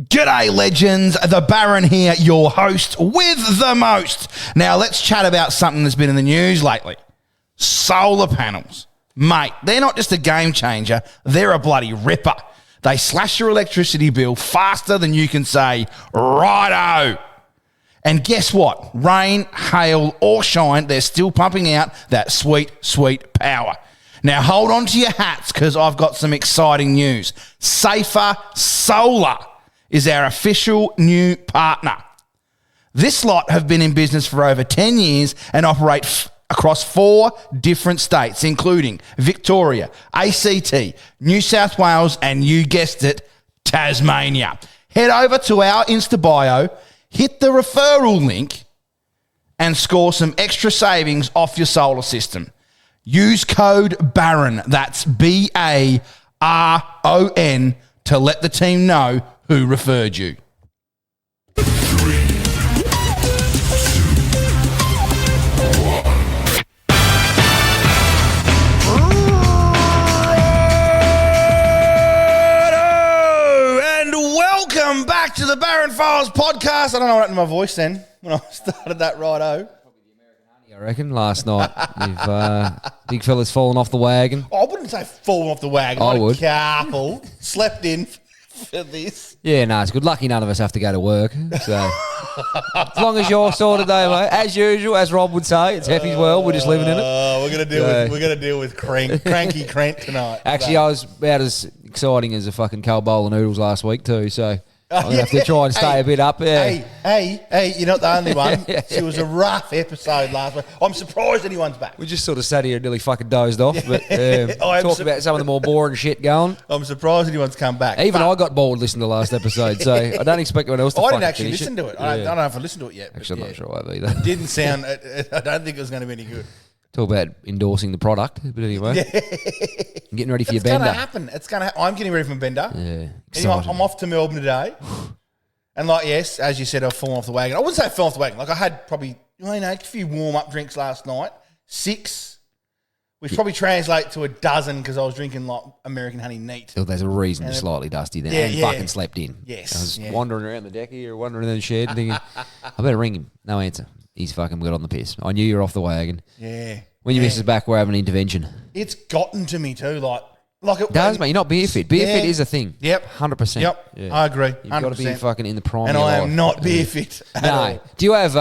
G'day, legends. The Baron here, your host with the most. Now, let's chat about something that's been in the news lately. Solar panels. Mate, they're not just a game changer, they're a bloody ripper. They slash your electricity bill faster than you can say, righto. And guess what? Rain, hail, or shine, they're still pumping out that sweet, sweet power. Now, hold on to your hats because I've got some exciting news. Safer Solar is our official new partner. This lot have been in business for over 10 years and operate across 4 different states, including Victoria, ACT, New South Wales, and you guessed it, Tasmania. Head over to our Insta bio, hit the referral link, and score some extra savings off your solar system. Use code BARON, that's BARON, to let the team know who referred you. 3, 2, 1. And welcome back to the Baron Files podcast. I don't know what happened to my voice then when I started that righto. I reckon last night, big fella's fallen off the wagon. I wouldn't say fallen off the wagon. I would. Careful. Slept in for this. Yeah, no, it's good. Lucky none of us have to go to work. So, as long as you're sorted though, mate. As usual, as Rob would say, it's Heffy's world. We're just living in it. We're gonna deal with cranky Crent tonight. Actually, I was about as exciting as a fucking cold bowl of noodles last week too. So. I'm going to have to try and stay a bit up. Yeah. Hey, you're not the only one. It was a rough episode last week. I'm surprised anyone's back. We just sort of sat here and nearly fucking dozed off, but talked about some of the more boring shit going. I'm surprised anyone's come back. Even I got bored listening to the last episode, so I don't expect anyone else to I fucking didn't actually finish listen it. to it. I don't know if I listened to it yet. Actually, I'm not sure I have either. It didn't sound... I don't think it was going to be any good. Talk about endorsing the product, but anyway. I'm getting ready for your bender. It's going to happen. I'm getting ready for my bender. Yeah, anyway, I'm off to Melbourne today. And yes, as you said, I've fallen off the wagon. I wouldn't say I fell off the wagon. I had probably a few warm-up drinks last night. 6, which probably translate to a dozen because I was drinking American honey neat. So there's a reason you're slightly dusty then. And fucking slept in. Yes. I was wandering around the deck here, wandering in the shed, thinking, I better ring him. No answer. He's fucking got on the piss. I knew you were off the wagon. Yeah. When your missus back, we're having an intervention. It's gotten to me too, it does, mate. You're not beer fit. Beer fit is a thing. Yep. 100%. Yep. Yeah. I agree. 100%. You've got to be fucking in the prime and of your I life. am not beer fit at all. Do you have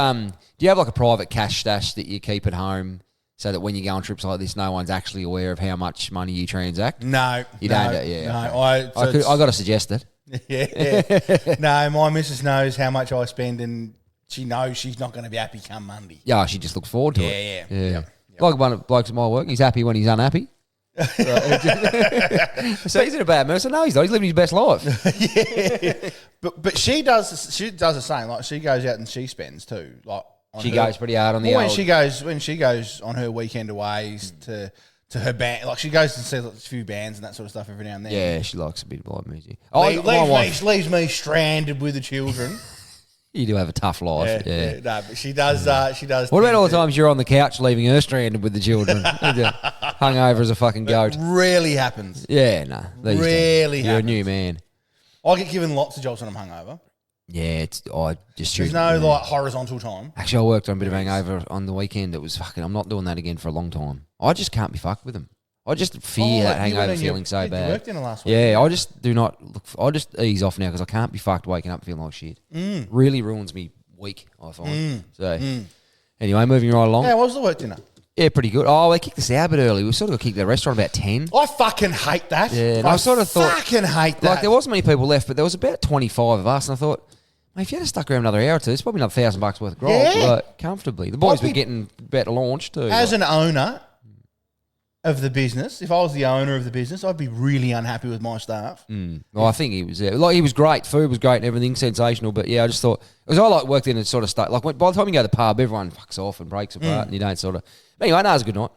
like a private cash stash that you keep at home so that when you go on trips like this, no one's actually aware of how much money you transact? No. You don't? Yeah. No. I got to suggest it. Yeah. No, my missus knows how much I spend and she knows she's not going to be happy come Monday. Yeah, she just looks forward to it. Yeah. Yep. Like one of the blokes at my work, he's happy when he's unhappy. So he's in a bad mood. So no, he's not. He's living his best life. Yeah. But she does the same. Like she goes out and she spends too. She goes pretty hard on the when she goes on her weekend aways to her band. Like she goes and sees a few bands and that sort of stuff every now and then. Yeah, she likes a bit of live music. Leaves me stranded with the children. You do have a tough life. Yeah. No, but she does. What about all the times you're on the couch leaving her stranded with the children? Hung over as a fucking goat. It rarely happens. Yeah, no. Rarely happens. You're a new man. I get given lots of jobs when I'm hungover. Yeah, there's no horizontal time. Actually, I worked on a bit of hangover on the weekend. It was fucking. I'm not doing that again for a long time. I just can't be fucked with them. I just fear that hangover feeling so bad. You worked in the last week. Yeah, I just do not look. I just ease off now because I can't be fucked waking up feeling like shit. Really ruins me week, I find. Anyway, moving right along. Yeah, what was the work dinner? Yeah, pretty good. Oh, they kicked us out a bit early. We sort of got kicked out of the restaurant about 10. I fucking hate that. Yeah, and I sort of thought... fucking hate that. Like, there wasn't many people left, but there was about 25 of us, and I thought, mate, if you had stuck around another hour or two, it's probably another $1,000 worth of grog. Yeah. Comfortably. The boys were getting about to launch too. As an owner of the business, if I was the owner of the business, I'd be really unhappy with my staff. Well, I think he was he was great. Food was great and everything, sensational. But yeah, I just thought because I worked in a sort of state by the time you go to the pub, everyone fucks off and breaks apart, and you don't sort of. Anyway, no, it was a good night.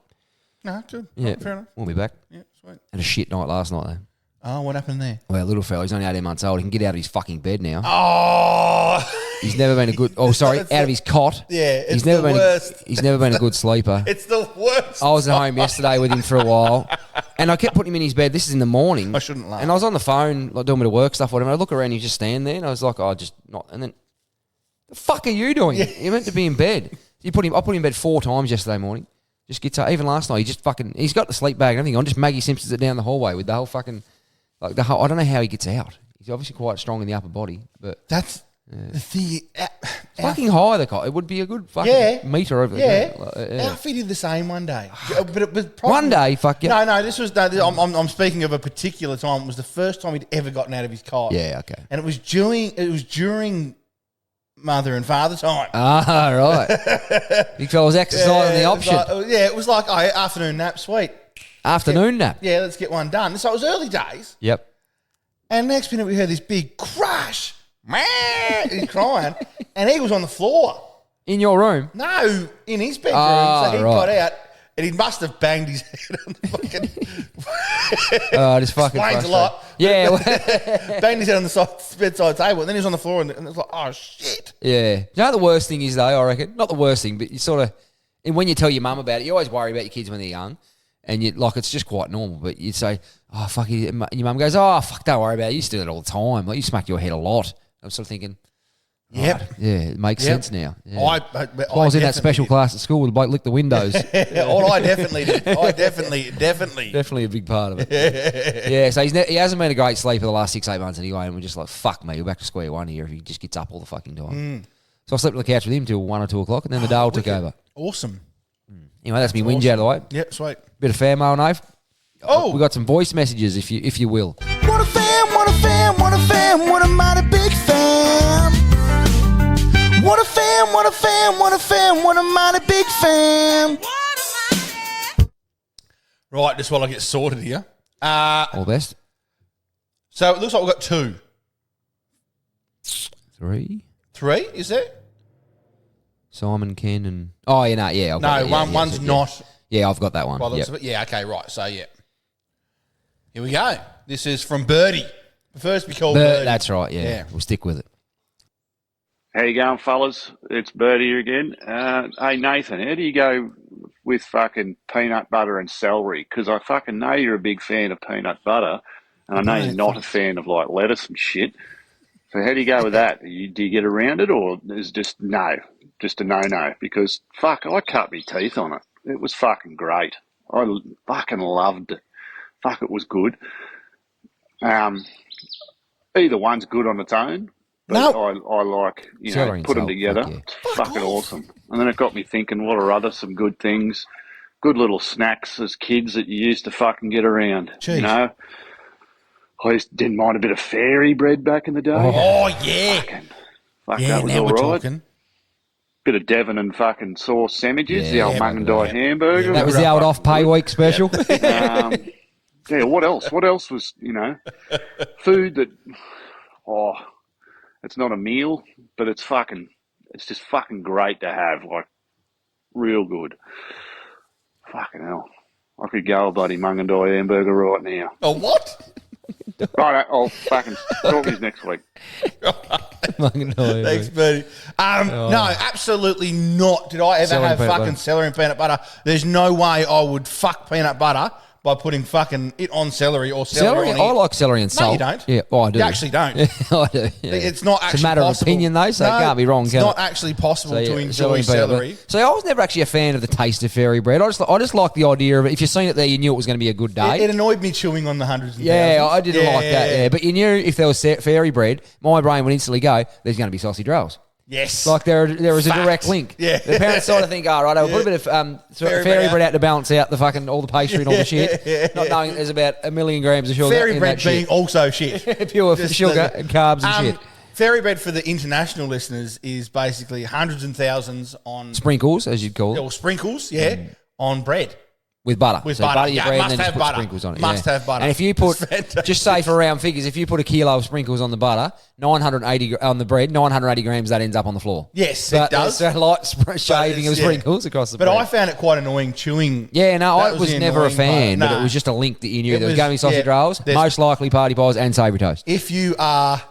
No, good. Yeah, fair enough. We'll be back. Yeah, sweet. Had a shit night last night though. Oh, what happened there? Well, little fella, he's only 18 months old. He can get out of his fucking bed now. Oh, He's never been a good. Oh, sorry, out of his cot. Yeah, it's he's never the been. worst. He's never been a good sleeper. it's the worst. I was at home yesterday with him for a while, and I kept putting him in his bed. This is in the morning. I shouldn't laugh. And I was on the phone, like doing a bit of work stuff, whatever. I look around, he's just standing there, and I was like, "Oh, just not." And then, the fuck are you doing? You're meant to be in bed. I put him in bed 4 times yesterday morning. Just gets up. Even last night, he's got the sleep bag and everything on. Just Maggie Simpsons it down the hallway with the whole fucking, I don't know how he gets out. He's obviously quite strong in the upper body, but That's the thing. fucking high the cot. It would be a good fucking meter over Yeah, there. Alfie did the same one day, but it was probably, One day, fuck yeah. No, this was. No, I'm speaking of a particular time. It was the first time he'd ever gotten out of his cot. Yeah, okay. and it was during mother and father time. Ah, right. Big fella was exercising the option. It was like afternoon nap, sweet. Afternoon nap. Yeah, let's get one done. So it was early days, Yep. and next minute we heard this big crash. He's crying, and he was on the floor. In your room. No, in his bedroom. Ah, so he right. got out, and he must have banged his head on the fucking. Just fucking Explains a lot. Yeah. Banged his head on the bedside table, and then he was on the floor, and it was like, oh shit. Yeah. You know what the worst thing is, though, I reckon? Not the worst thing, but you sort of, and when you tell your mum about it, you always worry about your kids when they're young, and you like it's just quite normal, but you'd say, oh, fuck, and your mum goes, oh, fuck, don't worry about it. You used to do it all the time. Like, you smack your head a lot. I'm sort of thinking, Yep. right, yeah, it makes sense now. Yeah. I was in that special class at school, the bloke licked the windows. Well, I definitely did. I definitely. Definitely a big part of it. Yeah, so he hasn't been a great sleeper the last 6-8 months anyway, and we're just like, fuck me, we're back to square one here if he just gets up all the fucking time. So I slept on the couch with him till 1 or 2 o'clock, and then the Dale took over. Awesome. Anyway, that's me whinge out of the way. Yep, sweet. Bit of fan mail, Nave. Oh. We got some voice messages, if you will. What a fan, what a fan, what a fan, what a mighty big fan. What a fan, what a fan, what a fan, what a mighty big fan. Right, just while I get sorted here. All the best. So it looks like we've got 2. 3. 3, is there? Simon, Ken, and... Oh, yeah, no, yeah. I've got that, yeah, one's not. Yeah, I've got that one. By the looks Yep. of it. Yeah, okay, right. So, yeah. Here we go. This is from Birdie. Prefers to be called Birdie. That's right, yeah. Yeah. We'll stick with it. How you going, fellas? It's Bertie here again. Hey, Nathan, how do you go with fucking peanut butter and celery? Because I fucking know you're a big fan of peanut butter, and I know you're not a fan of, like, lettuce and shit. So how do you go with that? Do you get around it, or is it just no? Just a no-no? Because, fuck, I cut my teeth on it. It was fucking great. I fucking loved it. Fuck, it was good. Either one's good on its own. But I like, Celery and put them salt, together. fuck yeah. It's fucking awesome. And then it got me thinking, what are other some good things, good little snacks as kids that you used to fucking get around? Jeez. You know? I didn't mind a bit of fairy bread back in the day. Oh, yeah. Fuck, Yeah, that was now all we're right. talking. Bit of Devon and fucking sauce sandwiches, the Yeah, old mung and die hamburger. That was the old off-pay week special. Yeah, what else? What else was, food that, it's not a meal, but it's just fucking great to have, like, real good. Fucking hell. I could go a bloody mung and die hamburger right now. Oh, what? Right, I'll fucking talk to you next week. Thanks, Bertie. No, absolutely not. Did I ever Celery have and peanut fucking butter. celery and peanut butter? There's no way I would fuck peanut butter by putting fucking it on celery or celery Celery? on I it. like celery and No, salt. you don't. Yeah, I do. You actually don't. I do. Yeah. It's not actually It's a matter possible. of opinion, though, so it can't be wrong, It's can not it? actually possible So, to yeah, enjoy and peanut butter. celery. So I was never actually a fan of the taste of fairy bread. I just like the idea of it. If you've seen it there, you knew it was going to be a good day. It annoyed me chewing on the hundreds and Yeah, thousands. I didn't like that. Yeah, but you knew if there was fairy bread, my brain would instantly go, "There's going to be sausage rolls." Yes. Like there is a Fact. direct link. Yeah. The parents sort of think, "All right, I'll put a bit of fairy bread out to balance out the fucking all the pastry and all the shit." Not knowing there's about 1 million grams of sugar. Fairy in bread that being shit. also shit. Pure Just sugar and carbs and shit. Fairy bread for the international listeners is basically hundreds and thousands on Sprinkles, as you'd call it. or sprinkles, on bread. With butter. With so butter. your Yeah, bread must and then have just put butter. sprinkles on it. Must have butter. And if you put, It's fantastic. just say for round figures, if you put a kilo of sprinkles on the butter, 980 on the bread, 980 grams that ends up on the floor. Yes, But it does. It's a light shaving of yeah. sprinkles across the But bread. I found it quite annoying chewing. Yeah, no, That I was the never a annoying fan, part. but Nah. it was just a link that you knew. It There was was- gaming sausage yeah, rolls, there's- most likely party pies and savoury toast. If you are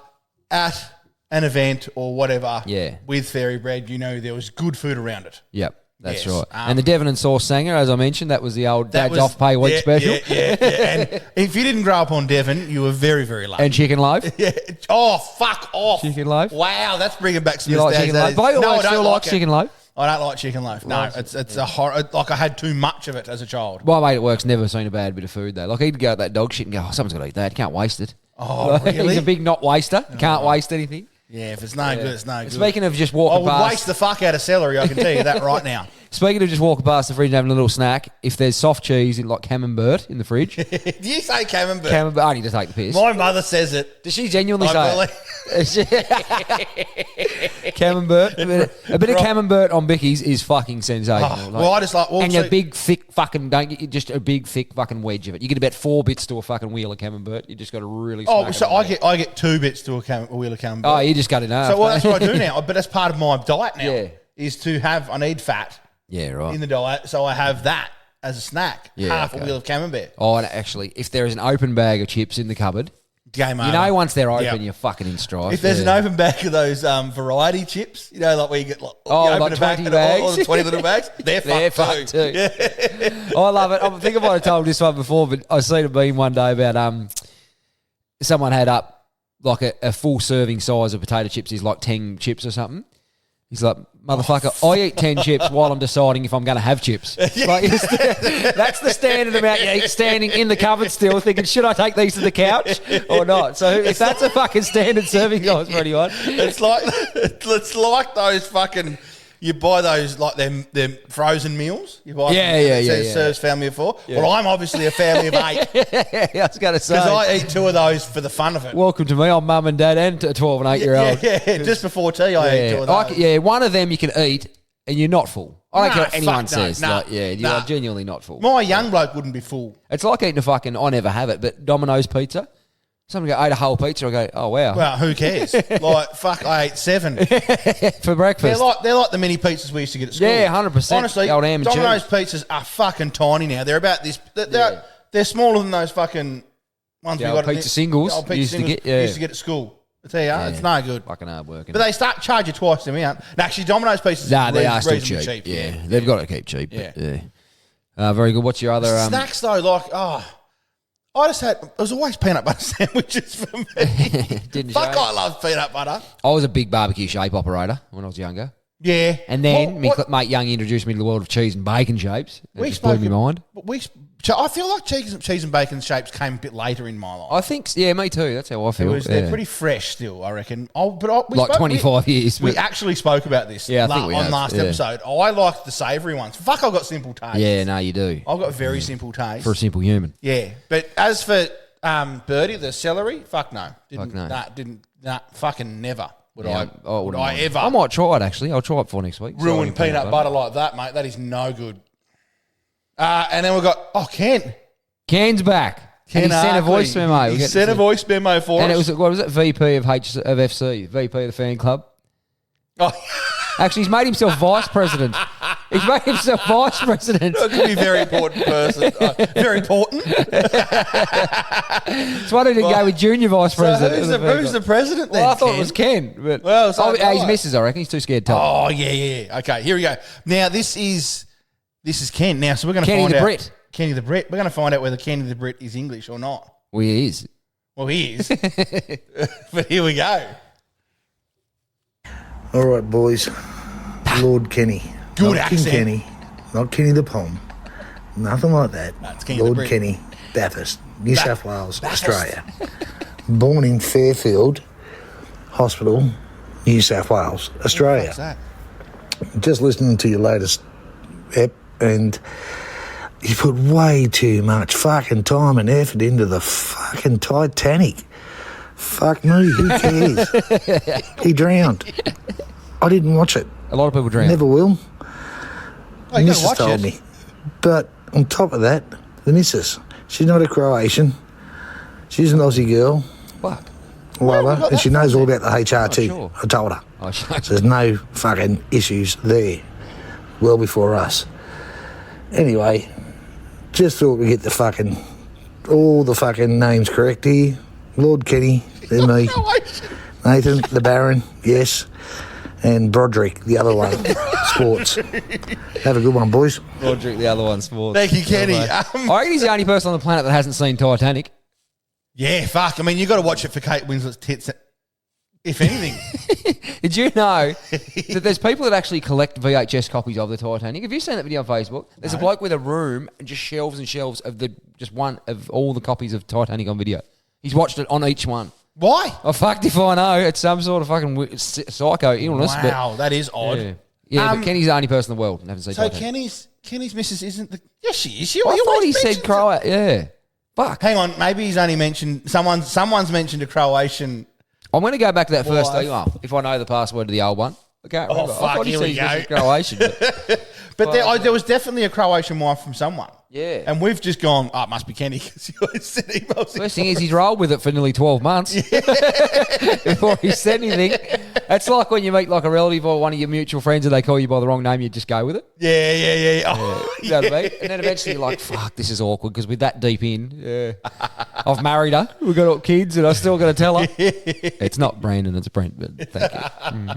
at an event or whatever Yeah. with fairy bread, you know there was good food around it. Yep, that's Yes, right. And the Devon and Sauce Sanger, as I mentioned, that was the old That Dad's was- Off Pay Week yeah, special. Yeah. And if you didn't grow up on Devon, you were very, very lucky. And chicken loaf. Yeah. Oh, fuck off. Chicken loaf? Wow, that's bringing back some You like nostalgia. chicken loaf? But I always still like it. chicken loaf. I don't like chicken loaf. No, it's a horror. Like I had too much of it as a child. My mate at work's never seen a bad bit of food though. Like he'd go at that dog shit and go, "Oh, someone's got to eat that. You can't waste it." Oh, really? He's a big not waster. Can't waste anything. Yeah, if it's no good, it's no good. Speaking of just I walking would past, waste the fuck out of celery. I can tell you that right now. speaking of just walking past the fridge and having a little snack, if there's soft cheese in like camembert in the fridge, Do you say camembert? camembert, I need to take the piss. My mother says it. Does she genuinely I say it? Camembert, a bit of camembert on Bickies is fucking sensational. Oh, well, I just like. Well, and see- a big, thick fucking, don't get just a big, thick fucking wedge of it. You get about 4 bits to a fucking wheel of camembert. You just got to really. Oh, smack so it on I get 2 bits to a wheel of camembert. Oh, you just got enough. So well, that's what I do now. But that's part of my diet now. Yeah. Is to have. I need fat Yeah, right. in the diet, so I have that as a snack. Yeah, half okay. a wheel of camembert. Oh, and actually, if there is an open bag of chips in the cupboard, Game over. you know once they're open, Yeah. you're fucking in strife. If there's Yeah. an open bag of those variety chips, you know, like where you get like, Oh, you open like a bag 20 and all bags? the 20 little bags, they're They're fucked fucked too. too. Yeah. Oh, I love it. I think I might have told this one before, but I seen a meme one day about someone had up like a full serving size of potato chips is like 10 chips or something. He's like, motherfucker, I eat 10 chips while I'm deciding if I'm going to have chips. Like, that's the standard amount you eat standing in the cupboard still thinking, should I take these to the couch or not? So if that's a fucking standard serving size for anyone. It's like those fucking. You buy those like them frozen meals. You buy Yeah, them, yeah, it yeah, says yeah. serves family of 4. Well, I'm obviously a family of 8 I was going to say. because I eat 2 of those for the fun of it. Welcome to me. I'm mum and dad and a 12 and 8-year-old. Yeah. Just before tea, I eat 2 of those. Yeah, one of them you can eat and you're not full. I don't Nah, care what anyone fuck no, says. nah, Like, yeah, you nah. are genuinely not full. My young bloke wouldn't be full. It's like eating a fucking, I never have it, but Domino's pizza. Somebody go, ate a whole pizza. I go, oh, wow. Well, who cares? Like, fuck, I ate 7. For breakfast. They're like the mini pizzas we used to get at school. Yeah, 100%. Honestly, The old ham and Domino's cheese. pizzas are fucking tiny now. They're about this. They're smaller than those fucking ones The we old got. pizza singles the old pizza used to singles get, yeah. used to get at school. I tell you, it's no good. Fucking hard work. But they start charge you twice the amount. No, actually, Domino's pizzas Nah, they are still reasonably cheap. Yeah, they've got to keep cheap. Yeah. But, yeah. Very good. What's your other... Snacks though, like I just had. There was always peanut butter sandwiches for me. Didn't Fuck, you? I love peanut butter. I was a big barbecue shape operator when I was younger. Yeah, And then What- mate Young introduced me to the world of cheese and bacon shapes. It we just blew spoke. my mind. I feel like cheese and bacon shapes came a bit later in my life. I think, yeah, me too. That's how I feel. They're pretty fresh still, I reckon. Like 25 years. We but- actually spoke about this Yeah, I think we on have, last yeah. episode. I liked the savoury ones. Fuck, I've got simple taste. Yeah, no, you do. I've got very simple taste. For a simple human. Yeah, but as for Birdie, the celery, fuck no. Fuck no. Fucking never would Yeah, I wouldn't mind. ever I might try it, actually. I'll try it for next week. ruin Sorry, peanut butter like that, mate. That is no good. And then we've got, Ken. Ken's back. And he sent a voice memo. He sent a voice memo for And us. it was, what was it? VP of FC, VP of the fan club. Oh, Actually, he's made himself vice president. He's made himself vice president. that could be a very important person. Very important. So why did he go with junior vice So president? who's the president then? Well, I thought Ken? it was Ken. But Well, so did his I. missus, I reckon. He's too scared to tell. Oh, yeah. Okay, here we go. Now, this is Ken. Now, so we're going to Kenny find the out. Brit. Kenny the Brit. We're going to find out whether Kenny the Brit is English or not. Well, he is. Well, he is. But here we go. All right, boys. Lord Kenny. Good not accent. King Kenny. Not Kenny the Pom. Nothing like that. No, it's Kenny the Lord Brit. Kenny, Bathurst, New South Wales, Australia. Born in Fairfield Hospital, New South Wales, Australia. What's that? Just listening to your latest ep, and you put way too much fucking time and effort into the fucking Titanic. Fuck me, who cares? He drowned. I didn't watch it. A lot of people drown. Never will. Oh, you got to Missus watch told it. me. But on top of that, the missus, she's not a Croatian. She's an Aussie girl. Fuck. Love her, and she knows all about the HRT. sure. I told her. Oh, So there's no fucking issues there. Well before us. Anyway, just thought we'd get all the fucking names correct here. Lord Kenny, then me. Nathan, the Baron, yes. And Broderick, the other one, sports. Have a good one, boys. Broderick, the other one, sports. Thank you, Kenny. I reckon he's the only person on the planet that hasn't seen Titanic. Yeah, fuck. I mean, you got to watch it for Kate Winslet's tits, if anything. Did you know that there's people that actually collect VHS copies of the Titanic? Have you seen that video on Facebook? There's a bloke with a room and just shelves and shelves of just one of all the copies of Titanic on video. He's watched it on each one. Why? Oh, fucked if I know. It's some sort of fucking psycho illness. Wow, that is odd. Yeah, but Kenny's the only person in the world that hasn't seen So Titanic. Kenny's missus isn't the... Yes, she is. I thought he said Croat. Yeah. Fuck. Hang on, maybe he's only mentioned... Someone's mentioned a Croatian... I'm going to go back to that first Wife. email if I know the password to the old one. Okay. Oh, fuck, here we go. Croatian. But there was definitely a Croatian wife from someone. Yeah. And we've just gone, it must be Kenny because he always sent emails. First thing is he's rolled with it for nearly 12 months before he said anything. That's like when you meet like a relative or one of your mutual friends and they call you by the wrong name, you just go with it. Yeah. Oh, You know what I mean? And then eventually you're like, fuck, this is awkward because we're that deep in. I've married her. We've got kids and I still got to tell her. It's not Brandon, it's Brent, but thank you.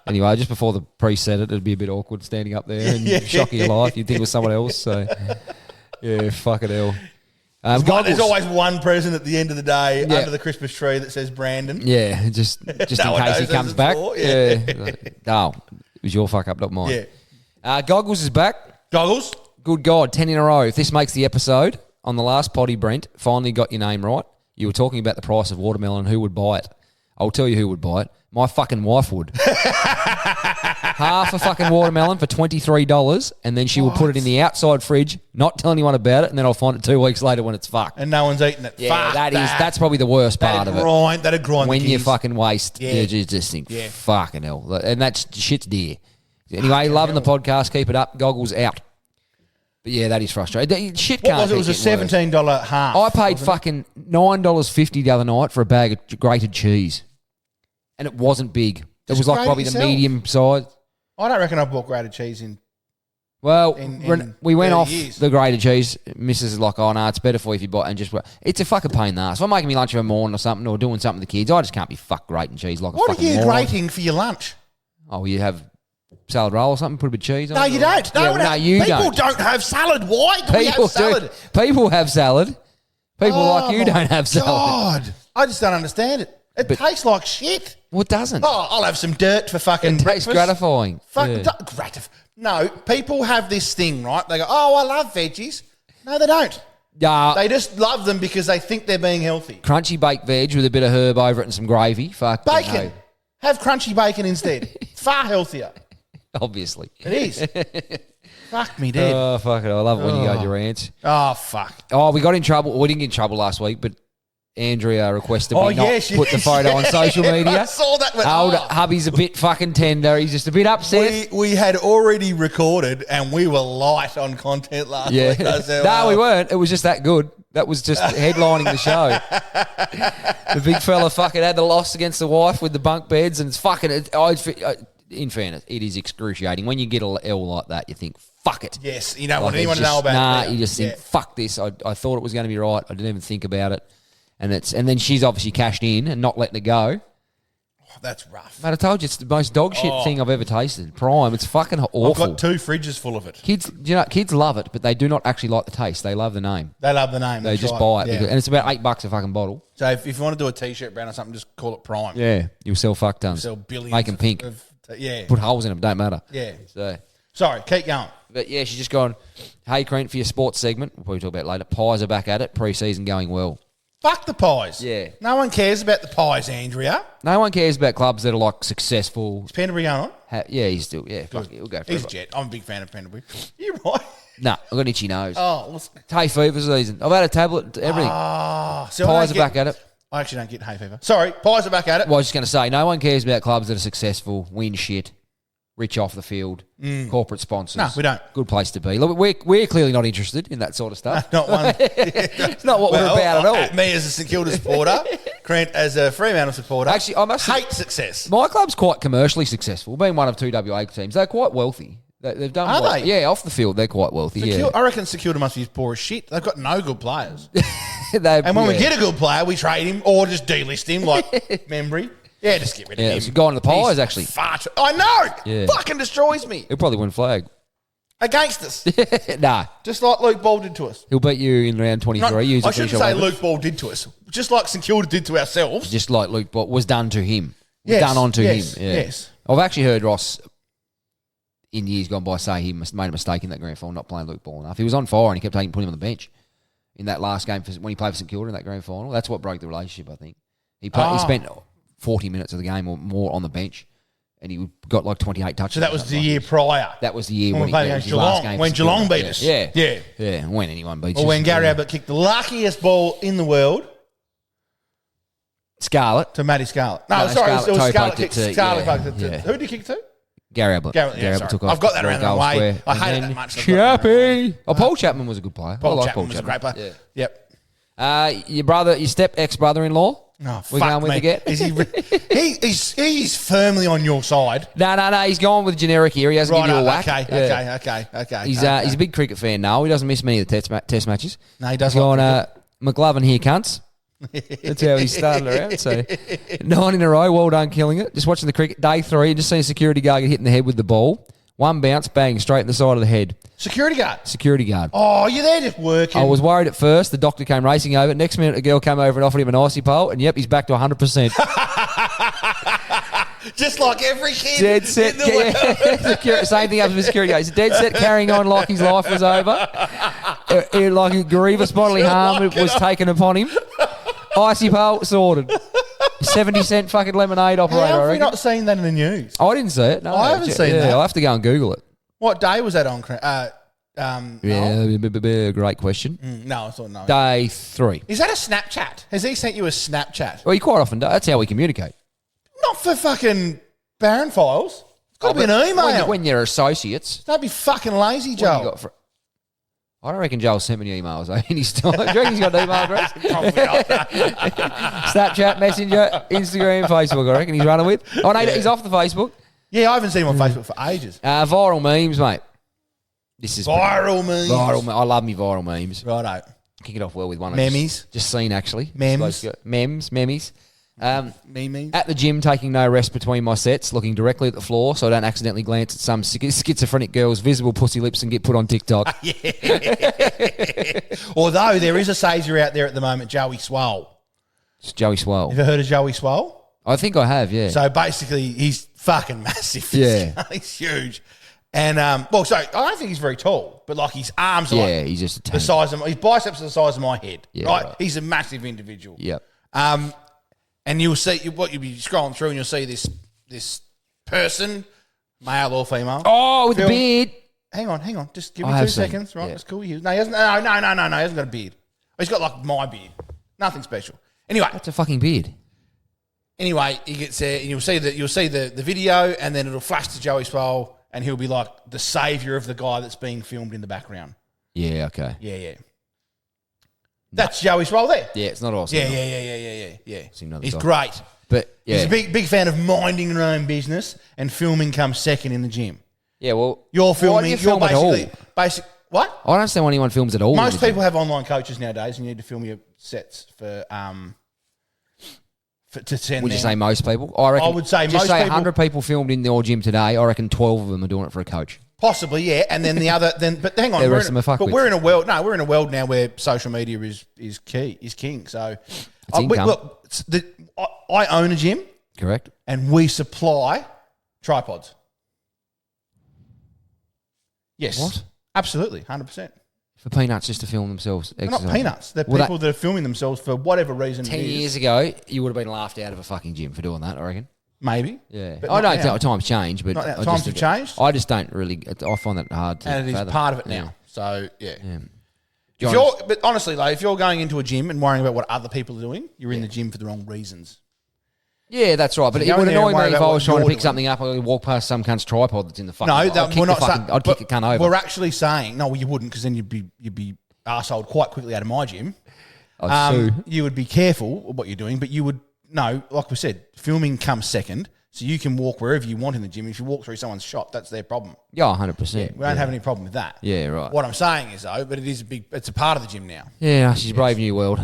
Anyway, just before the priest said it, it'd be a bit awkward standing up there and shocking your life. You'd think it was someone else. So, yeah, fucking hell. There's always one person at the end of the day under the Christmas tree that says Brandon. Yeah, just in No one case he knows comes it's back. for, Yeah. No, it was your fuck up, not mine. Yeah. Goggles is back. Goggles? Good God, 10 in a row. If this makes the episode, on the last potty, Brent, finally got your name right. You were talking about the price of watermelon, who would buy it. I'll tell you who would buy it. My fucking wife would. Half a fucking watermelon for $23, and then she will put it in the outside fridge, not tell anyone about it, and then I'll find it 2 weeks later when it's fucked. And no one's eating it. Yeah, Fuck that's probably the worst part of it. That'd grind When the you gears. fucking waste, you just think, fucking hell. And that's shit's dear. Anyway, loving the podcast. Keep it up. Goggles out. But yeah, that is frustrating. Shit What can't was it? It was a get worse. $17 half. I paid fucking $9.50 the other night for a bag of grated cheese. And it wasn't big. It Just was like grate probably it the yourself. medium size. I don't reckon I bought grated cheese in. Well, in we went 30 off years. the grated cheese. Mrs. is like, oh, no, it's better for you if you buy it. And just, it's a fucking pain in the ass. If I'm making me lunch every morning or something or doing something with the kids, I just can't be grating cheese like a What are fucking you moron. grating for your lunch? Oh, you have salad roll or something, put a bit of cheese on No, it? you don't. People don't have salad. Why do we have People salad? do. People have salad. People like you my don't have salad. God, I just don't understand it. It tastes like shit. Well, it doesn't. Oh, I'll have some dirt for fucking It tastes breakfast. gratifying. No, people have this thing, right? They go, oh, I love veggies. No, they don't. They just love them because they think they're being healthy. Crunchy baked veg with a bit of herb over it and some gravy. Fuck Bacon. no. Have crunchy bacon instead. Far healthier. Obviously. It is. Fuck me dead. Oh, fuck it. I love it when you go to your rants. Oh, fuck. Oh, we got in trouble. Well, we didn't get in trouble last week, but Andrea requested we not put the photo on social media. I saw that. Old hubby's a bit fucking tender. He's just a bit upset. We had already recorded and we were light on content last week. No, we weren't. It was just that good. That was just headlining the show. The big fella fucking had the loss against the wife with the bunk beds, and it's fucking. In fairness, it is excruciating. When you get an L like that, you think, fuck it. Yes, you don't want Like, anyone to it's know just- about it. Nah, you just think, fuck this. I thought it was going to be right. I didn't even think about it. And then she's obviously cashed in and not letting it go. Oh, that's rough. Mate, I told you, it's the most dog shit thing I've ever tasted. Prime. It's fucking awful. I've got 2 fridges full of it. Kids love it, but they do not actually like the taste. They love the name. They love the name. They that's just right. buy it. Yeah. And it's about $8 a fucking bottle. So if you want to do a T-shirt brand or something, just call it Prime. Yeah. You'll sell fuck tons. Sell billions. Make them pink. Yeah. Put holes in them. Don't matter. Yeah. So, Sorry, keep going. but yeah, she's just gone, hey, Crent, for your sports segment, we'll probably talk about it later. Pies are back at it. Pre-season going well. Fuck the pies. Yeah. No one cares about the pies, Andrea. No one cares about clubs that are like successful. Is Penderbury going on? Yeah, he's still, fuck it, he'll go for He's it. jet. I'm a big fan of Penderbury. You're right. Nah, I've got an itchy nose. Oh, what's... Hay fever season. I've had a tablet, everything. so Pies are back at it. I actually don't get hay fever. Sorry, pies are back at it. Well, I was just going to say, no one cares about clubs that are successful, win shit. rich off the field, corporate sponsors. No, we don't. Good place to be. Look, we're clearly not interested in that sort of stuff. Not one. It's not what we're about at all. Me as a St Kilda supporter, Grant as a Fremantle supporter, Actually, I must hate success. My club's quite commercially successful, being one of two WA teams. They're quite wealthy. They've done Are well. they? Yeah, off the field, they're quite wealthy. Yeah. I reckon St Kilda must be as poor as shit. They've got no good players. And And when we get a good player, we trade him or just delist him like Membry. Yeah, just get rid of him. it's gone to the Pies, He's actually. I know. Yeah. Fucking destroys me. He'll probably win flag. Against us. Nah, Just like Luke Ball did to us. he'll beat you in round 23. Not- Use I a free shouldn't shot say weapon. Luke Ball did to us. Just like St Kilda did to ourselves. Just like Luke, what was done to him. Was Yes, done onto yes, him. Yeah. yes. I've actually heard Ross in years gone by say he made a mistake in that grand final, not playing Luke Ball enough. He was on fire and he kept putting him on the bench in that last game when he played for St Kilda in that grand final. That's what broke the relationship, I think. He spent 40 minutes of the game or more on the bench, and he got like 28 touches. So that was the year prior. That was the year When when we played it was against his last Geelong. game When for Geelong St Kilda. beat us. Yeah. Yeah. Yeah. When anyone beats Or us. when Gary Yeah. Ablett kicked the luckiest ball in the world Scarlett. to Matty Scarlett. No, No, sorry, it Scarlett was toe Scarlett poked it kicked. to- Scarlett yeah, poked it to. yeah. Who did he kick to? Gary Ablett. Garrett, yeah, Gary sorry. Ablett took off. I've got that around the goal way. square. I And hate it then that much. I've got that around the Chappie. Oh, Paul Chapman was a good player. Paul I like Chapman Paul was a great player. Yeah. Yep. Your ex-brother-in-law. Oh, We're fuck going with me. the get. Is he's firmly on your side. No. He's gone with generic here. He hasn't Right, given you a whack. okay, Yeah. okay. He's a big cricket fan now. He doesn't miss many of the test matches. No, he does He's like gone, McLovin here, cunts. That's how he started around. So 9 in a row. Well done, killing it. Just watching the cricket. Day 3, just seen a security guard get hit in the head with the ball. One bounce, bang, straight in the side of the head. Security guard. Security guard. Oh, you're there just working. I was worried at first. The doctor came racing over. Next minute, a girl came over and offered him an icy pole. And yep, he's back to 100%. just like every kid Dead set. in the world. Same thing happens with security guard. He's dead set carrying on like his life was over. Like a grievous bodily harm was taken upon him. Icy pole sorted. 70-cent fucking lemonade operator. How I have we reckon. not seen that in the news? I didn't see it. No, I haven't seen that. I'll have to go and Google it. What day was that on? Yeah, great question. No, I thought no. Day 3. Is that a Snapchat? Has he sent you a Snapchat? Well, he quite often does. That's how we communicate. Not for fucking Baron files. It's got to be an email. When you're associates. Don't be fucking lazy, What have you Joel. got for- I don't reckon Joel sent me emails any time. Do you reckon he's got an email address? Probably not. Snapchat, Messenger, Instagram, Facebook, I reckon he's running with. Oh, no, he's off the Facebook. Yeah, I haven't seen him on Facebook for ages. Viral memes, mate. This is Viral memes. I love me viral memes. Righto. Kick it off well with one. Memes. Just seen, actually. Memes. Memes. Memes. At the gym, taking no rest between my sets, looking directly at the floor so I don't accidentally glance at some schizophrenic girl's visible pussy lips and get put on TikTok. Although there is a savior out there at the moment, Joey Swole. It's Joey Swole. Have you heard of Joey Swole? I think I have, yeah. So basically, he's fucking massive. Yeah. He's huge. And, so I don't think he's very tall, but like his arms are yeah, like he's just a the tank. size of, his biceps are the size of my head. Yeah, right? right. He's a massive individual. Yep. And you'll see, you'll be scrolling through and you'll see this person, male or female. Oh, with the Film- beard. Hang on. Just give I me 2 have seen, seconds. Right, yeah. that's cool. No, he hasn't. No, he hasn't got a beard. He's got like my beard. Nothing special. Anyway, That's a fucking beard. he gets there and you'll see the video and then it'll flash to Joey Swole and he'll be like the savior of the guy that's being filmed in the background. Yeah, okay. Yeah. That's Joey Swole there. Yeah, it's not awesome. Yeah. Seen another He's guy. great. But, yeah. He's a big fan of minding your own business and filming comes second in the gym. Yeah, well. You're why do filming. you film You're at all? basic. What? I don't understand why anyone films at all. Most in the gym. people have online coaches nowadays, and you need to film your sets to send. Would you them. say most people? I reckon. I would say just most say people- 100 people filmed in your gym today. I reckon 12 of them are doing it for a coach. Possibly, yeah. And then the other, but hang on, The rest of them are fuckwits. we're in a world. No, we're in a world now where social media is king. So, income. look, I own a gym, Correct? and we supply tripods. Yes, What? Absolutely, 100%. For peanuts just to film themselves. They're not exercising. peanuts. They're Well, people that are filming themselves for whatever reason. 10 it is. years ago, you would have been laughed out of a fucking gym for doing that, I reckon. Maybe. Yeah. But I not don't now. think times change, but Not now. I Times just have think- changed. I just don't really. I find that hard to. And it is fathom. part of it now. Yeah. So, yeah. Yeah. But honestly, like, if you're going into a gym and worrying about what other people are doing, you're in the gym for the wrong reasons. Yeah, that's right. But So it go would in there and annoy worry me if about I what was trying to you're pick something up and walk past some cunt's tripod that's in the fucking. No, I'd we're not saying. I'd kick the cunt over. We're actually saying no. Well, you wouldn't because then you'd be arseholed quite quickly out of my gym. I'd sue. You would be careful of what you're doing, but you would no. Like we said, filming comes second, so you can walk wherever you want in the gym. If you walk through someone's shop, that's their problem. Yeah, 100%. We don't have any problem with that. Yeah, right. What I'm saying is though, but it's a part of the gym now. Yeah, she's brave new world.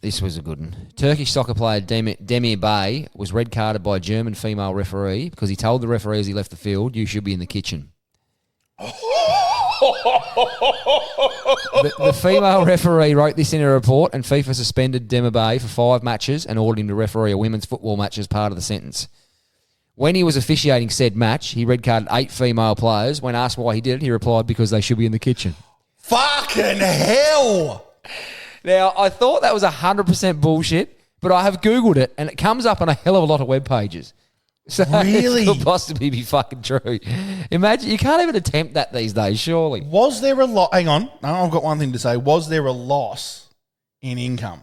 This was a good one. Turkish soccer player Demir Bey was red carded by a German female referee because he told the referee as he left the field, "You should be in the kitchen." The female referee wrote this in a report, and FIFA suspended Demir Bey for 5 matches and ordered him to referee a women's football match as part of the sentence. When he was officiating said match, he red carded 8 female players. When asked why he did it, he replied, "Because they should be in the kitchen." Fucking hell! Now, I thought that was 100% bullshit, but I have Googled it, and it comes up on a hell of a lot of web pages. So Really? It could possibly be fucking true. Imagine, you can't even attempt that these days, surely. Was there a lot? Hang on, no, I've got one thing to say. Was there a loss in income?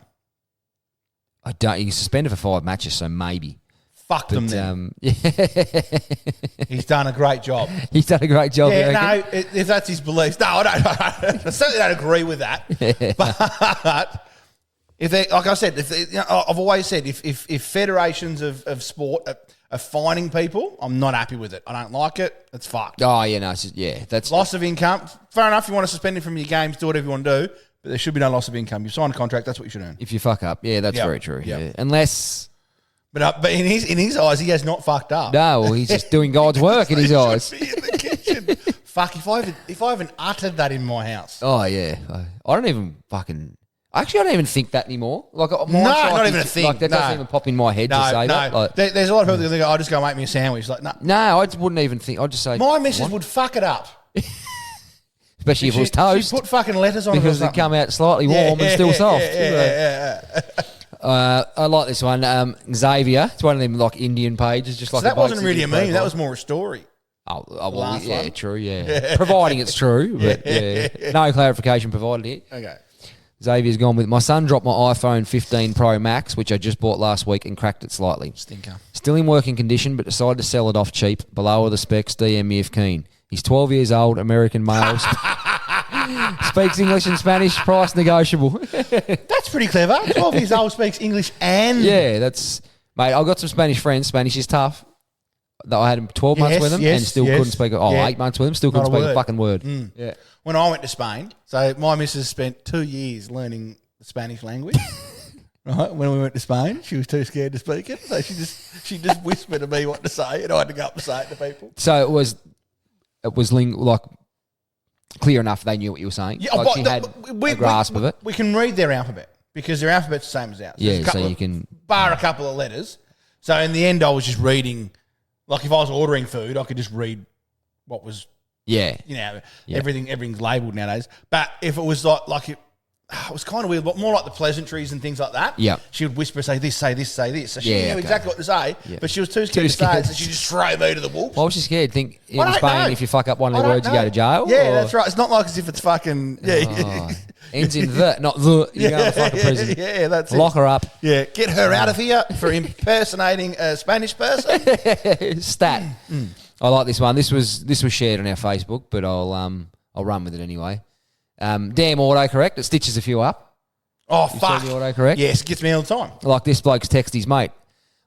I don't. He's suspended for 5 matches, so maybe. Fuck them But, then. yeah, He's done a great job. he's done a great job. Yeah, you no, reckon? if that's his beliefs. No, I don't. I certainly don't agree with that. But if they, like I said, I've always said, if federations of sport are fining people, I'm not happy with it. I don't like it. It's fucked. Oh, yeah, no, it's just, yeah, that's Loss of income. Fair enough. You want to suspend him from your games, do whatever you want to do. But there should be no loss of income. You signed a contract. That's what you should earn. if you fuck up. Yeah, that's Yep. very true. Yep. Yeah. Unless, But in his eyes, he has not fucked up. no, well, he's just doing God's work in his eyes. Should be in the kitchen. Fuck, if I even uttered that in my house. Oh, yeah. I don't even fucking... Actually, I don't even think that anymore. Like, not even a thing. Like, that doesn't No. even pop in my head to say that. Like, There's a lot of people that think, "I'll just go make me a sandwich." Like, no. no, I just wouldn't even think. I'd just say... My missus what? would fuck it up. Especially if it was toast. She'd put fucking lettuce on because it or it come something. out slightly warm and still soft. Yeah. I like this one. Xavier. It's one of them like Indian pages, just like So that a wasn't basic really a meme. profile. That was more a story. Oh, well, last yeah, one. true, yeah. Providing it's true, but yeah. No clarification provided here. Okay. Xavier's gone with, my son dropped my iPhone 15 Pro Max, which I just bought last week, and cracked it slightly. Stinker. Still in working condition, but decided to sell it off cheap. Below are the specs, DM me if keen. He's 12 years old, American male, speaks English and Spanish, price negotiable. That's pretty clever. 12 years old, speaks English and... Yeah, that's... Mate, I've got some Spanish friends. Spanish is tough. Though I had 12 months Yes, with them yes, and still yes. couldn't speak... Oh, Yeah. 8 months with them, still couldn't Not a speak a word. fucking word. Yeah. When I went to Spain, so my missus spent 2 years learning the Spanish language. Right, when we went to Spain, she was too scared to speak it, so she just whispered to me what to say, and I had to go up and say it to people. So it was like clear enough they knew what you were saying. Yeah, like but she had a grasp of it. We can read their alphabet because their alphabet's the same as ours. Yeah, There's a couple so you of- can- bar a couple of letters. So in the end, I was just reading. Like if I was ordering food, I could just read what was, Yeah. Yeah. Everything's labelled nowadays. But if it was like it was kind of weird, but more like the pleasantries and things like that. Yeah. She would whisper, say this, say this, say this. So she Yeah, knew okay. exactly what to say, Yeah. but she was too scared to say scared. it, so she just threw me to the wolves. Why was she scared? Think I in don't Spain, know. if you fuck up one of I the don't words, you go know. to jail? Yeah, or- that's right. It's not like as if it's fucking, yeah. Oh, ends in the, not the. You go to fucking prison. Yeah, that's it. Lock her up. Yeah, get her out of here for impersonating a Spanish person. Stat. I like this one. This was shared on our Facebook, but I'll run with it anyway. Damn autocorrect. It stitches a few up. Oh, You fuck. see the autocorrect? Yes, gets me all the time. Like this bloke's text his mate.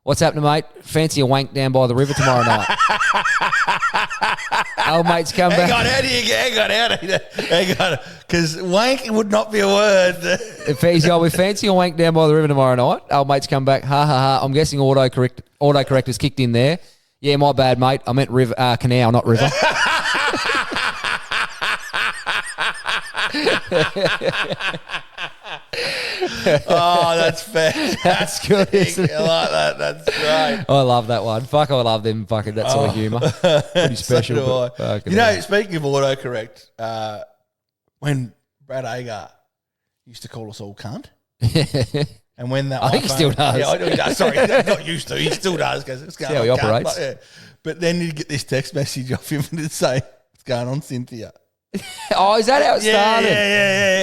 What's happening, mate? Fancy a wank down by the river tomorrow night. Old mate's come Hang back. on, how do you get? Hang on. Because wank would not be a word. He's going with fancy a wank down by the river tomorrow night. Old mate's come back. Ha ha ha. I'm guessing autocorrect has kicked in there. Yeah, my bad, mate. I meant river, canal, not river. Oh, that's fair. That's good, isn't it? I like that. That's great. I love that one. Fuck, I love them fucking that sort of humour. Pretty special. So do I. but fucking You know, hell. speaking of autocorrect, when Brad Agar used to call us all cunt, and when that I think he iPhone- still does. Yeah, I know he does. Sorry, not used to. He still does because it's going how on he cunt, operates. But then you get this text message off him and it'd say, "What's going on, Cynthia?" Oh, is that how it started?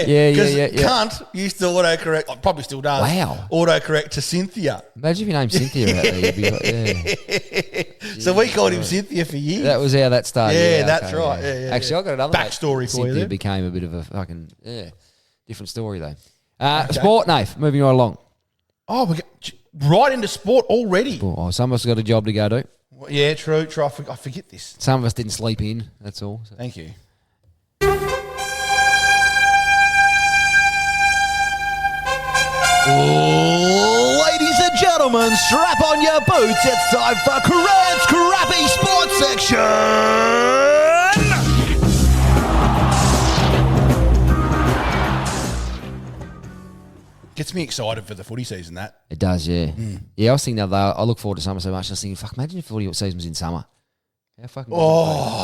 Yeah. Yeah. Cunt used to autocorrect, like, probably still does. Wow. Autocorrect to Cynthia. Imagine if your name's Cynthia out there. You'd be like, yeah. So we called him Cynthia for years. That was how that started. Yeah, that's right. Yeah, Actually, yeah. I got another Backstory mate. for you Cynthia there. became a bit of a fucking different story though. Sport, Nath. Moving right along. Oh, we got right into sport already. Oh, some of us got a job to go to. Yeah, true. I forget this. Some of us didn't sleep in. That's all. So. Thank you. Ladies and gentlemen, strap on your boots. It's time for Cred's Crappy Sports Section. Gets me excited for the footy season, that. It does, yeah. Yeah, I was thinking the other day, I look forward to summer so much. I was thinking, fuck, imagine if footy season was in summer. How fucking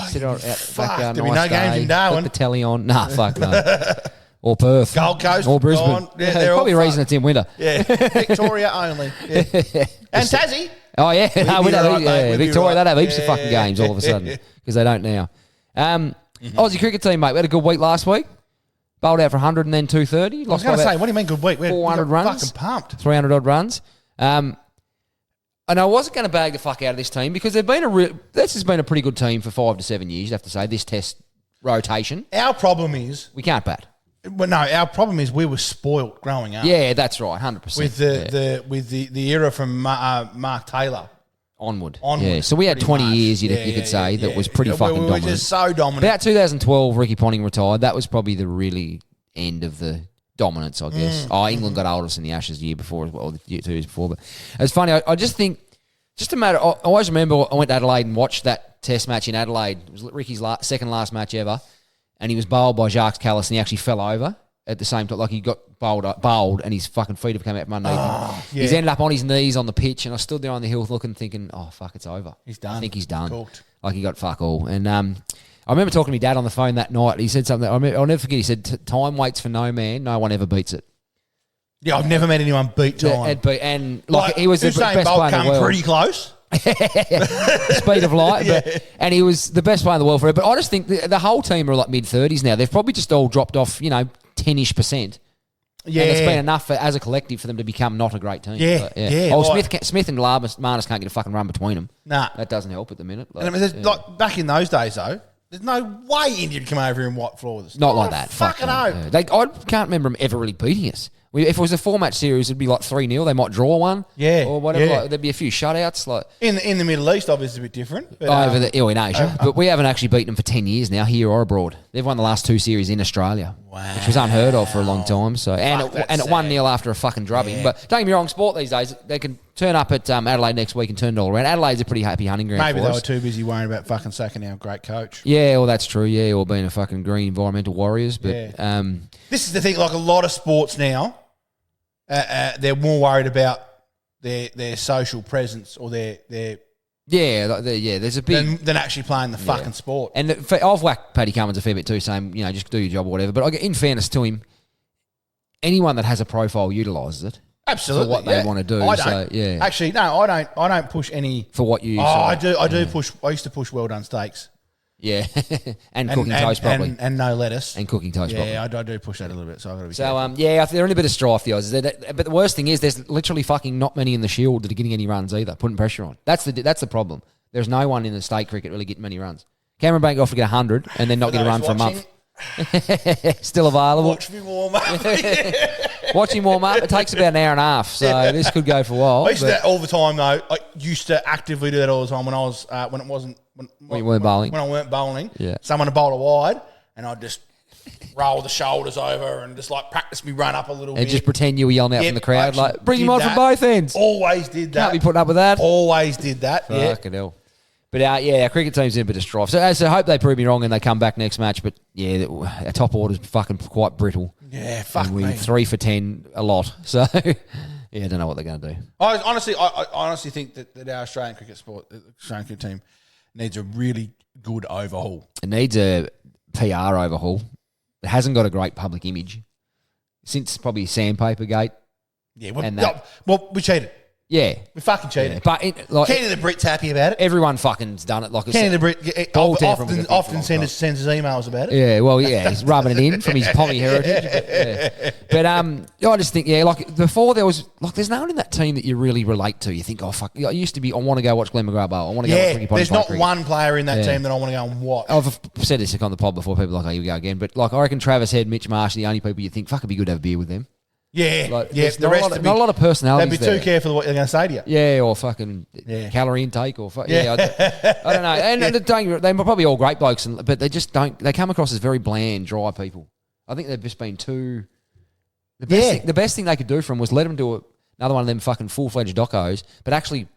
sit out fuck, back there'd be no games in Darwin. Put the telly on. Nah, fuck no. Or Perth. Gold Coast. Or Brisbane. Gone. Yeah, they're probably all a reason it's in winter. Yeah, Victoria only. Yeah. And Tassie. Oh, yeah. No, We'd we'd be have, right, mate. We'd be Victoria, right. they'd have heaps of Yeah, fucking yeah. games all of a sudden because they don't now. Aussie cricket team, mate. We had a good week last week. Bowled out for 100 and then 230. I was Lost going to by say, about what do you mean good week? We 400 got runs. Fucking pumped. 300 odd runs. And I wasn't going to bag the fuck out of this team because they've been this has been a pretty good team for 5 to 7 years, you have to say, this test rotation. Our problem is, We can't bat. well, no, our problem is we were spoilt growing up. Yeah, that's right, 100%. With the era from Mark Taylor. Onward. Onward, Yeah, so we had pretty 20 much. years, you Yeah, could say, that was pretty Yeah, fucking we were dominant. just so dominant. About 2012, Ricky Ponting retired. That was probably the really end of the dominance, I guess. England got Aldous in the Ashes the year before as well, the 2 years before. But it's funny, I just think, just a matter, I always remember I went to Adelaide and watched that test match in Adelaide. It was Ricky's second last match ever, and he was bowled by Jacques Callis, and he actually fell over at the same time. Like, he got bowled and his fucking feet have come out from underneath him. yeah. He's ended up on his knees on the pitch, and I stood there on the hill looking, thinking, oh, fuck, it's over. He's done. I think he's done. Cooked. Like, he got fuck all. And I remember talking to my dad on the phone that night. He said something, I'll never forget. He said, time waits for no man. No one ever beats it. Yeah, I've never met anyone beat time. And he was the Usain best Bolt player in the come world. pretty close. Speed of light. And he was the best player in the world for it. But I just think the whole team are like mid-30s now. They've probably just all dropped off, 10-ish%. Yeah. And it's been enough as a collective for them to become not a great team. Yeah, But, yeah, Oh, like- Smith and Marnus can't get a fucking run between them. Nah. That doesn't help at the minute. And I mean, there's, like, back in those days, though, there's no way India would come over here and wipe floors. Not like that. Fucking no. no. Yeah. I can't remember them ever really beating us. If it was a 4-match series, it'd be like 3-0. They might draw one. Yeah, Or whatever. yeah. Like, there'd be a few shutouts. Like In the Middle East, obviously, a bit different. But, in Asia. But we haven't actually beaten them for 10 years now, here or abroad. They've won the last 2 series in Australia. Wow. Which was unheard of for a long time. So that's at sad. 1-0 after a fucking drubbing. Yeah. But don't get me wrong, sport these days, they can turn up at Adelaide next week and turn it all around. Adelaide's a pretty happy hunting ground maybe for they us. were too busy worrying about fucking sacking our great coach. Yeah, well, that's true. Yeah, or being a fucking green environmental warriors. But Yeah. This is the thing, like a lot of sports now, they're more worried about their social presence or their there's a big than actually playing the fucking sport. And I've whacked Paddy Cummins a fair bit too, saying, just do your job or whatever. But in fairness to him, anyone that has a profile utilises it. Absolutely, for what they want to do. I So, don't. yeah. Actually, no, I don't push any. For what you I do push. I used to push well done steaks Yeah. and cooking toast properly. and no lettuce. And cooking toast properly. Yeah, I do push that a little bit. So I got to be. So, careful. they're in a bit of strife, the Aussies. But the worst thing is there's literally fucking not many in the Shield that are getting any runs either, putting pressure on. That's the problem. There's no one in the state cricket really getting many runs. Cameron Bank off to get 100 and then not get a run for a month. Still available. Watch me warm up. Watch him warm up. It takes about an hour and a half, so this could go for a while. I used to do but- that all the time though. I used to actively do that all the time when I was when it wasn't when you weren't bowling. When I weren't bowling, Yeah. someone would bowl a wide, and I'd just roll the shoulders over and just like practice me run up a little And bit. just pretend you were yelling out Yep, from the crowd, actually like, bring him did on that. from both ends. Always did that. Can't be putting up with that. Always did that. Yeah. Fucking hell. But our cricket team's in a bit of strife. So I hope they prove me wrong and they come back next match. But yeah, our top order's fucking quite brittle. Yeah, fuck and we me. 3 for 10 a lot. So yeah, I don't know what they're going to do. I honestly think that our Australian cricket team needs a really good overhaul. It needs a PR overhaul. It hasn't got a great public image since probably Sandpaper Gate. Yeah, well, And that- we cheated. Yeah. We fucking cheated. But Kenny the Brit's happy about it. everyone fucking's done it. Like I Kenny said. the Brit Ball Tantrum was a thing for a often long sends time. us emails about it. Yeah, well, yeah, he's rubbing it in from his Pommy heritage. But I just think, like before there was, like, there's no one in that team that you really relate to. You think, oh, fuck, I used to be, I want to go watch Glenn McGrath Bowl. I want to go watch Ricky Ponty there's play not cricket. one player in that team that I want to go and watch. I've said this on the pod before, people are like, oh, here we go again. But, like, I reckon Travis Head, Mitch Marsh are the only people you think, fuck, it'd be good to have a beer with them. Yeah, Like, yeah. there's The not, rest not a lot of personalities they'd be there. too careful of what they're going to say to you. Yeah, or fucking calorie intake, or I don't know. And they're probably all great blokes, but they just don't. They come across as very bland, dry people. I think they've just been too. The best thing they could do for them was let them do another one of them fucking full-fledged docos, but actually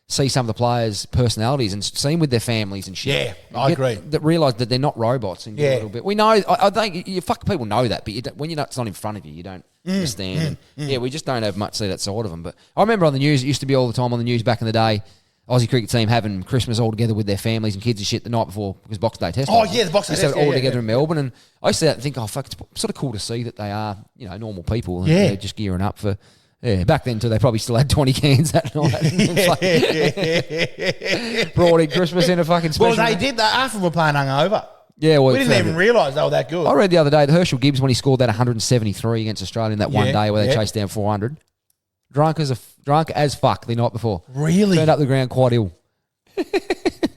see some of the players' personalities and see them with their families and shit. Yeah, I agree. That realise that they're not robots and get a little bit. We know. I think you fuck people know that, but when it's not in front of you, you don't understand. And we just don't have much see that side of them. But I remember on the news, it used to be all the time on the news back in the day. Aussie cricket team having Christmas all together with their families and kids and shit the night before because Boxing Day Test. Oh, yeah, the Boxing Day Test. Test, All yeah, together yeah. in Melbourne. And I used to think, oh, fuck, it's sort of cool to see that they are, normal people. And Yeah. they're just gearing up for... Yeah, back then too, they probably still had 20 cans that night. Brought in Christmas in a fucking special... Well, they did that after we were playing hungover. Yeah, well, We didn't even realise they were that good. I read the other day that Herschel Gibbs, when he scored that 173 against Australia in that one day where they chased down 400, drunk as fuck the night before. Really? Turned up the ground quite ill.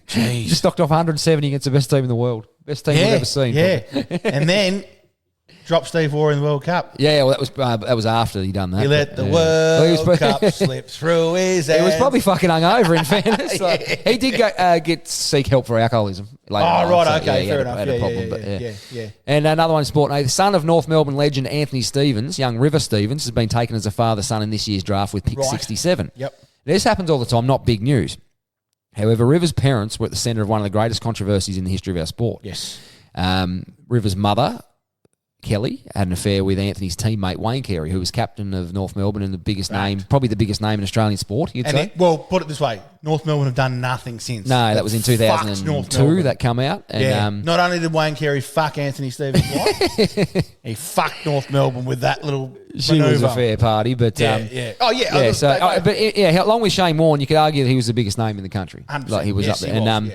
Jeez. Just knocked off 170 against the best team in the world. Best team we've ever seen. Yeah. And then dropped Steve Waugh in the World Cup. Yeah, well, that was after he done that. He let the Well, World Cup slip through his hands. He was probably fucking hungover, in fairness. He did seek help for alcoholism. Later on, right, so, okay, he fair had enough. Had a problem, but Yeah. And another one in sport. Now, the son of North Melbourne legend Anthony Stevens, young River Stevens, has been taken as a father-son in this year's draft with pick 67. Yep. This happens all the time, not big news. However, River's parents were at the centre of one of the greatest controversies in the history of our sport. Yes. River's mother, Kelly, had an affair with Anthony's teammate Wayne Carey, who was captain of North Melbourne and the biggest name, probably the biggest name in Australian sport, you'd say. Well, put it this way, North Melbourne have done nothing since. No, that was in Fucked North 2002 Melbourne. that come out. And, Not only did Wayne Carey fuck Anthony Stevens' wife, he fucked North Melbourne with that little she manoeuvre. was a fair party, but along with Shane Warne, you could argue that he was the biggest name in the country. 100%. Like he was Yes, up he there, was,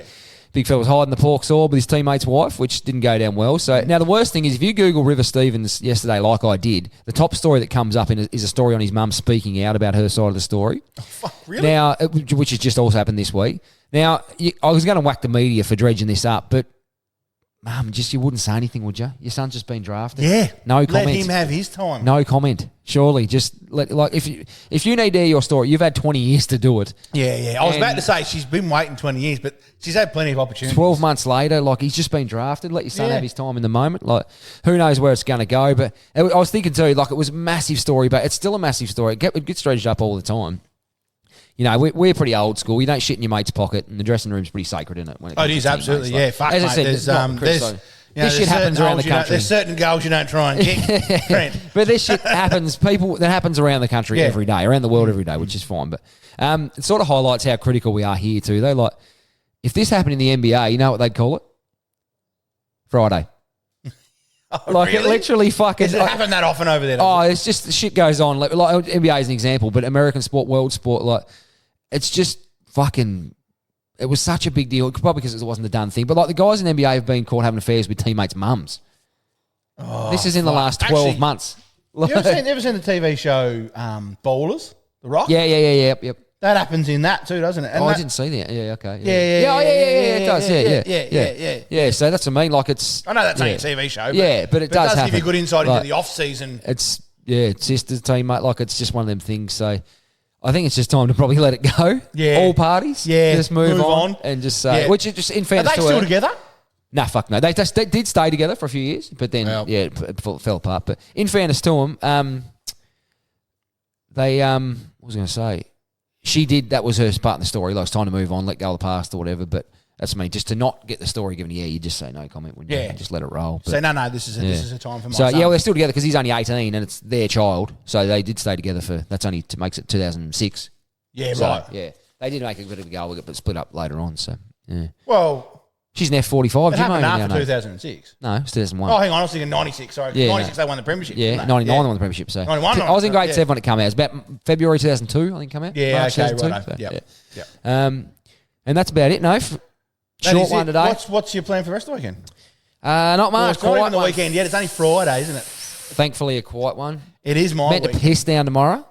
big fella was hiding the pork saw with his teammate's wife, which didn't go down well. So now the worst thing is, if you Google River Stevens yesterday, like I did, the top story that comes up is a story on his mum speaking out about her side of the story. Fuck, really? Now, which has just also happened this week. Now, I was going to whack the media for dredging this up, but Mum, you wouldn't say anything, would you? Your son's just been drafted. Yeah. No comment. Let him have his time. No comment. Surely, just if you need to hear your story, you've had 20 years to do it. Yeah. I was about to say she's been waiting 20 years, but she's had plenty of opportunities. 12 months later, he's just been drafted. Let your son have his time in the moment. Who knows where it's going to go? But I was thinking too, it was a massive story, but it's still a massive story. It gets dredged up all the time. We're pretty old school. You don't shit in your mate's pocket, and the dressing room's pretty sacred, isn't it? It is, absolutely, yeah. Fuck, as I mate, said, there's, not Chris, this shit happens around the country. There's certain goals you don't try and kick. Trent. But this shit happens. That happens around the country every day, around the world every day, which is fine. But it sort of highlights how critical we are here too. Though, if this happened in the NBA, you know what they'd call it? Friday. Really? It literally fucking. Does it happen that often over there? It's just the shit goes on. Like NBA is an example, but American sport, world sport, it's just fucking. It was such a big deal, probably because it wasn't a done thing. But the guys in the NBA have been caught having affairs with teammates' mums. This is in the last 12 months. You ever seen the TV show Ballers? The Rock? Yeah, yep. That happens in that too, doesn't it? And I that- didn't see that. Yeah, okay. Yeah, it does. yeah. Yeah, so that's what I mean. It's. I know that's not a TV show. But it does give you happen. good insight into the off season. It's sisters, teammate. It's just one of them things. So I think it's just time to probably let it go. Yeah. All parties. Yeah. Just move on. on. And just say, which is just in Are fairness they to still her. together? Nah, fuck no. They did stay together for a few years, but then, it fell apart. But in fairness to them, they, what was I going to say? She did, that was her part in the story. It's time to move on, let go of the past or whatever. But that's me. Just to not get the story given, you just say no comment when you just let it roll. But, So, no, this is a time for my so, son. they're still together because he's only 18 and it's their child. So they did stay together makes it 2006. Yeah, So, right. yeah. They did make a bit of a go, but split up later on. So, yeah. Well, She's an F45. It Jim happened Owen after now, 2006. No, it's 2001. Oh, hang on. I was thinking 96. Sorry. Yeah, 96, they won the premiership. Yeah, didn't they? 99 they won the premiership. So 91, I was in grade yeah. 7 when it came out. It was about February 2002, I think it came out. Yeah, March okay, 2002, right. so, Yep. yeah. Yep. And that's about it. No, That short is one it. today. What's your plan for the rest of the weekend? Not Well, much. it's not Quiet even the one. weekend yet. It's only Friday, isn't it? Thankfully, a quiet one. It is my Meant to week. piss down tomorrow.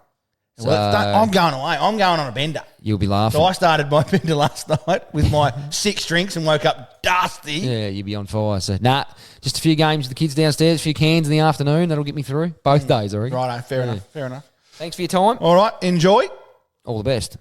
So I'm going away. I'm going on a bender. you'll be laughing. So I started my bender last night with my 6 drinks and woke up dusty. Yeah, you'll be on fire. So, just a few games with the kids downstairs, a few cans in the afternoon. That'll get me through. Both days, I reckon. Righto, fair enough. Thanks for your time. All right, enjoy. All the best.